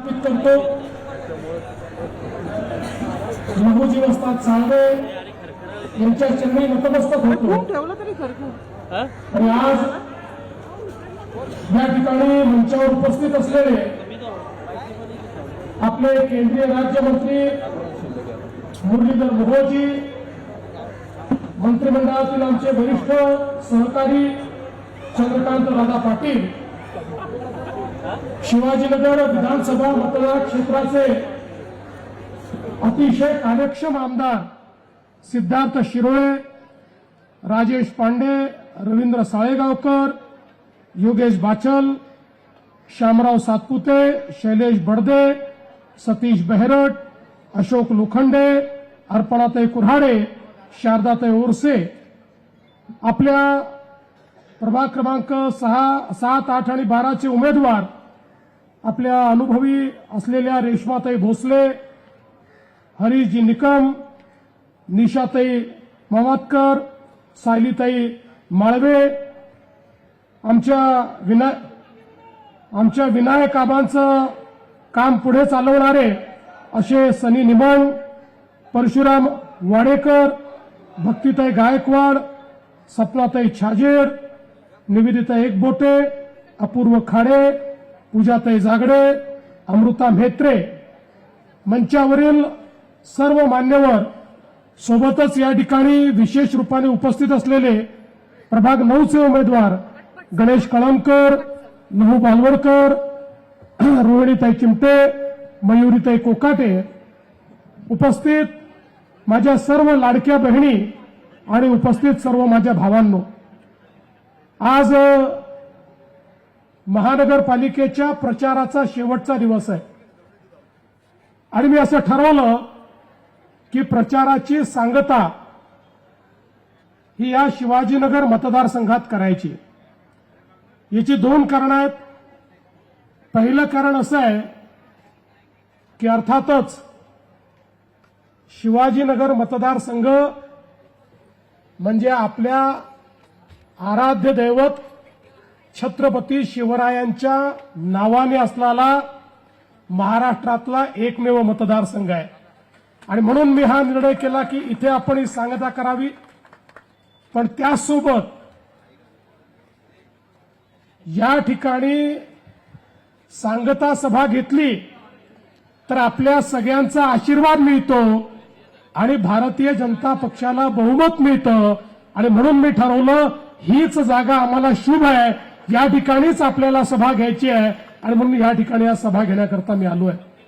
समर्पित करतो। लघुजी वस्ताद चांगले यांच्या चरणी नतमस्तक होतो। आणि आज या ठिकाणी मंचावर उपस्थित असलेले आपले केंद्रीय राज्यमंत्री मुरलीधर मोहोळजी, मंत्रिमंडळातील आमचे वरिष्ठ सहकारी चंद्रकांत दादा पाटील, शिवाजीनगर विधानसभा मतदार क्षेत्राचे अतिशय कार्यक्षम आमदार सिद्धार्थ शिरोळे, राजेश पांडे, रवींद्र साळेगावकर, योगेश बाचल, श्यामराव सातपुते, शैलेश बडदे, सतीश बेहरट, अशोक लोखंडे, अर्पणाताई कुऱ्हाडे, शारदाताई ओरसे, आपल्या प्रभाग क्रमांक 6, 7, 8 आणि 12 चे उमेदवार आपल्या अनुभवी असलेल्या रेश्माताई भोसले, हरीशजी निकम, निशाताई मामातकर, सायलीताई माळवे, आमच्या विनायक आबांचं काम पुढे चालवणारे असे सनी निमण, परशुराम वाडेकर, भक्तीताई गायकवाड, सपनाताई छाजेड, निवेदिता एकबोटे, अपूर्व खाडे, पूजाताई जागडे, अमृता म्हेत्रे, मंचावरील सर्व मान्यवर, सोबतच या ठिकाणी विशेष रूपाने उपस्थित असलेले प्रभाग 9 चे उमेदवार गणेश कळमकर, लहू बालवडकर, रोहिणीताई चिमटे, मयुरीताई कोकाटे, उपस्थित माझ्या सर्व लाडक्या बहिणी आणि उपस्थित सर्व माझ्या भावांनो, आज महानगरपालिकेच्या प्रचाराचा शेवटचा दिवस आहे आणि मी असं ठरवलं की प्रचाराची सांगता ही या शिवाजीनगर मतदारसंघात करायची। याची 2 कारणं आहेत। पहिलं कारण असं आहे की अर्थातच शिवाजीनगर मतदारसंघ म्हणजे आपल्या आराध्य दैवत छत्रपती शिवरायांच्या नावाने असलेला महाराष्ट्रातला एकमेव मतदारसंघ आहे आणि म्हणून मी हा निर्णय केला की इथे आपण ही सांगता करावी। पण त्यासोबत या ठिकाणी सांगता सभा घेतली तर आपल्या सगळ्यांचा आशीर्वाद मिळतो आणि भारतीय जनता पक्षाला बहुमत मिळतं आणि म्हणून मी ठरवलं हीच जागा आम्हाला शुभ आहे, या ठिकाणीच आपल्याला सभा घ्यायची आहे आणि म्हणून या ठिकाणी या सभा घेण्याकरता मी आलो आहे।